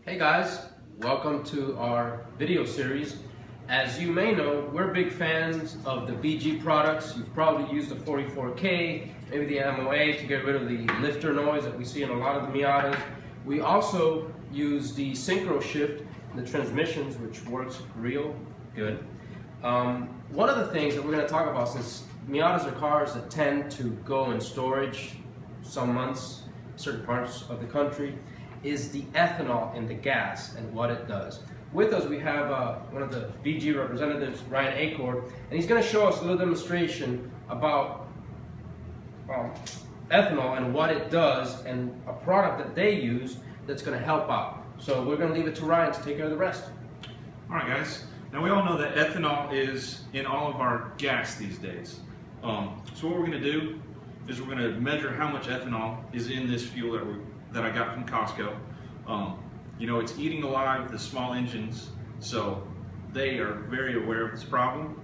Hey guys, welcome to our video series. As you may know, we're big fans of the BG products. You've probably used the 44K, maybe the MOA to get rid of the lifter noise that we see in a lot of the Miatas. We also use the synchro shift in the transmissions, which works real good. One of the things that we're going to talk about, since Miatas are cars that tend to go in storage some months, certain parts of the country, is the ethanol in the gas and what it does. With us we have one of the BG representatives, Ryan Acord, and he's going to show us a little demonstration about ethanol and what it does and a product that they use that's going to help out. So we're going to leave it to Ryan to take care of the rest. Alright guys, now we all know that ethanol is in all of our gas these days. So what we're going to do is we're going to measure how much ethanol is in this fuel that I got from Costco. You know, it's eating alive the small engines, so they are very aware of this problem.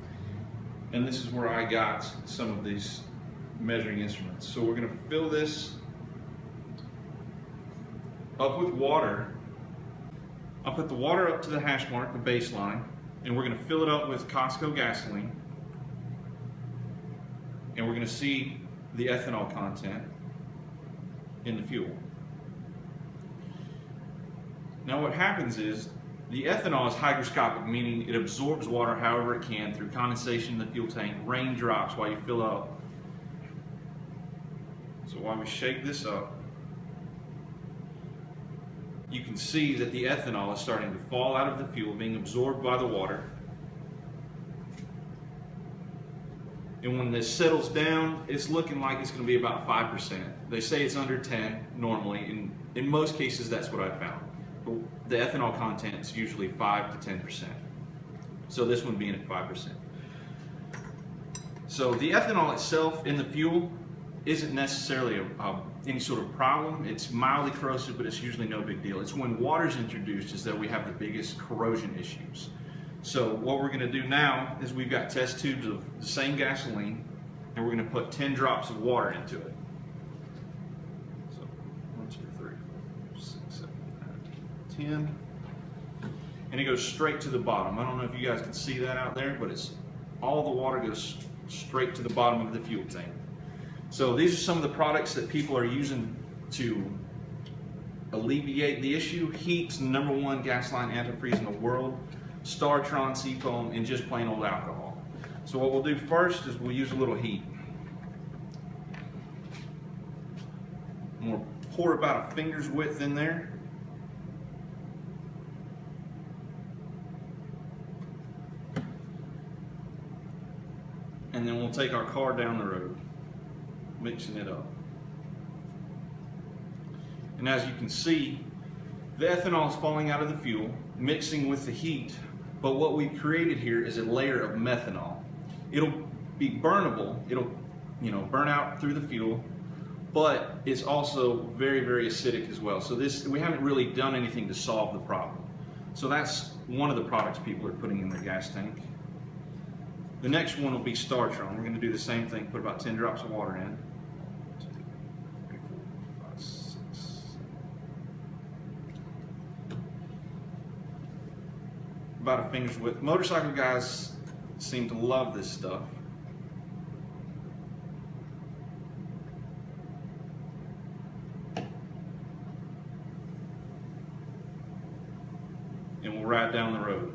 And this is where I got some of these measuring instruments. So we're going to fill this up with water. I'll put the water up to the hash mark, the baseline, and we're going to fill it up with Costco gasoline. And we're going to see the ethanol content in the fuel. Now what happens is the ethanol is hygroscopic, meaning it absorbs water however it can through condensation in the fuel tank, raindrops while you fill up. So while we shake this up, you can see that the ethanol is starting to fall out of the fuel, being absorbed by the water. And when this settles down, it's looking like it's going to be about 5%. They say it's under 10 normally, and in most cases that's what I found. But the ethanol content is usually 5 to 10%. So this one being at 5%. So the ethanol itself in the fuel isn't necessarily any sort of problem. It's mildly corrosive, but it's usually no big deal. It's when water is introduced is that we have the biggest corrosion issues. So what we're going to do now is we've got test tubes of the same gasoline, and we're going to put 10 drops of water into it. So 1, 2, 3, 4, 5, 6, 7, 8, 10. And it goes straight to the bottom. I don't know if you guys can see that out there, but it's all the water goes straight to the bottom of the fuel tank. So these are some of the products that people are using to alleviate the issue. Heat's the #1 gasoline antifreeze in the world. Startron, Seafoam, and just plain old alcohol. So what we'll do first is we'll use a little heat. And we'll pour about a finger's width in there. And then we'll take our car down the road, mixing it up. And as you can see, the ethanol is falling out of the fuel, mixing with the heat. But what we've created here is a layer of methanol. It'll be burnable. It'll, burn out through the fuel, but it's also very, very acidic as well. So we haven't really done anything to solve the problem. So that's one of the products people are putting in their gas tank. The next one will be Startron. We're going to do the same thing. Put about 10 drops of water in. 2, 3, 4, 5, 6. About a finger's width. Motorcycle guys seem to love this stuff. And we'll ride down the road.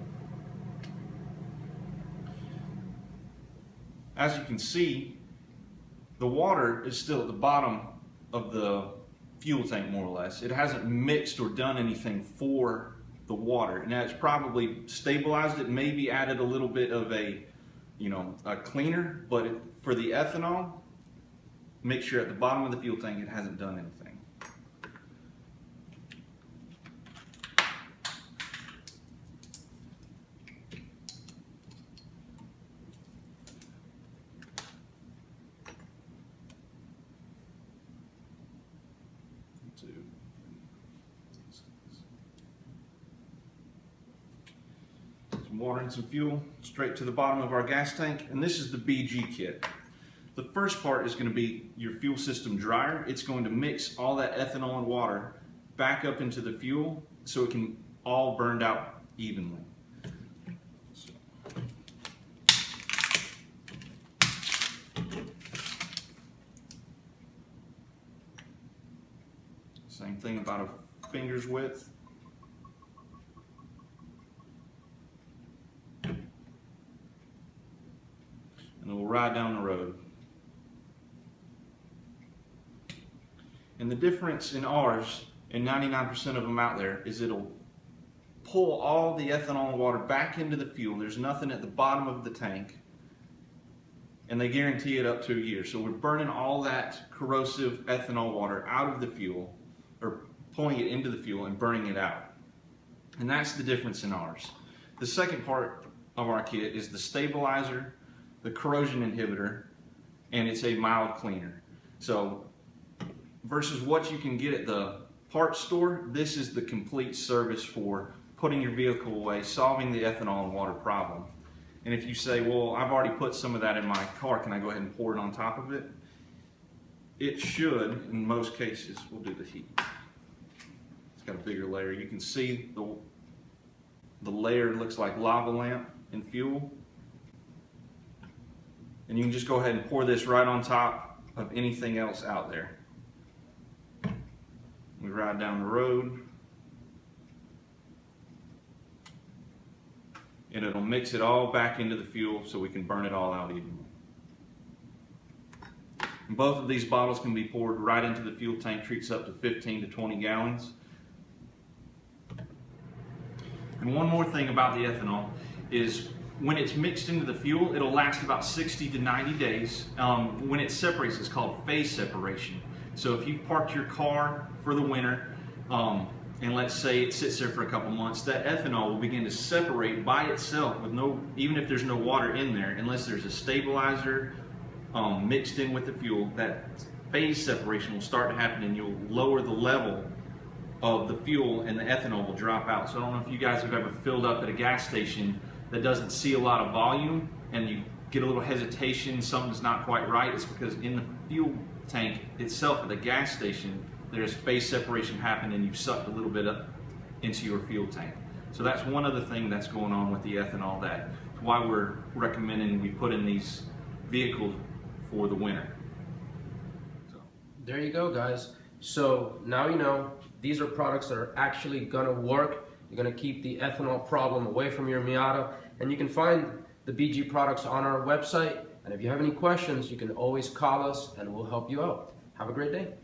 As you can see, the water is still at the bottom of the fuel tank, more or less. It hasn't mixed or done anything for the water, and that's probably stabilized it, maybe added a little bit of a cleaner, but for the ethanol, make sure at the bottom of the fuel tank it hasn't done anything. Water and some fuel straight to the bottom of our gas tank, and this is the BG kit. The first part is going to be your fuel system dryer. It's going to mix all that ethanol and water back up into the fuel so it can all burned out evenly. Same thing, about a finger's width. And we'll ride down the road. And the difference in ours and 99% of them out there is it'll pull all the ethanol and water back into the fuel. There's nothing at the bottom of the tank. And they guarantee it up to a year. So we're burning all that corrosive ethanol water out of the fuel, or pulling it into the fuel and burning it out. And that's the difference in ours. The second part of our kit is the stabilizer, the corrosion inhibitor, and it's a mild cleaner. So versus what you can get at the parts store, this is the complete service for putting your vehicle away, solving the ethanol and water problem. And if you say, well, I've already put some of that in my car, can I go ahead and pour it on top of it? It should, in most cases. We'll do the heat. It's got a bigger layer. You can see the layer looks like lava lamp and fuel. And you can just go ahead and pour this right on top of anything else out there. We ride down the road, and it'll mix it all back into the fuel so we can burn it all out evenly. And both of these bottles can be poured right into the fuel tank, treats up to 15 to 20 gallons. And one more thing about the ethanol is when it's mixed into the fuel, it'll last about 60 to 90 days. When it separates, it's called phase separation. So if you've parked your car for the winter, and let's say it sits there for a couple months, that ethanol will begin to separate by itself with even if there's no water in there, unless there's a stabilizer mixed in with the fuel, that phase separation will start to happen and you'll lower the level of the fuel and the ethanol will drop out. So I don't know if you guys have ever filled up at a gas station that doesn't see a lot of volume and you get a little hesitation, something's not quite right. It's because in the fuel tank itself at the gas station, there's phase separation happening and you've sucked a little bit up into your fuel tank. So that's one other thing that's going on with the ethanol. That's why we're recommending we put in these vehicles for the winter. So there you go, guys. So now you know these are products that are actually gonna work. You're gonna keep the ethanol problem away from your Miata, and you can find the BG products on our website. And if you have any questions, you can always call us and we'll help you out. Have a great day.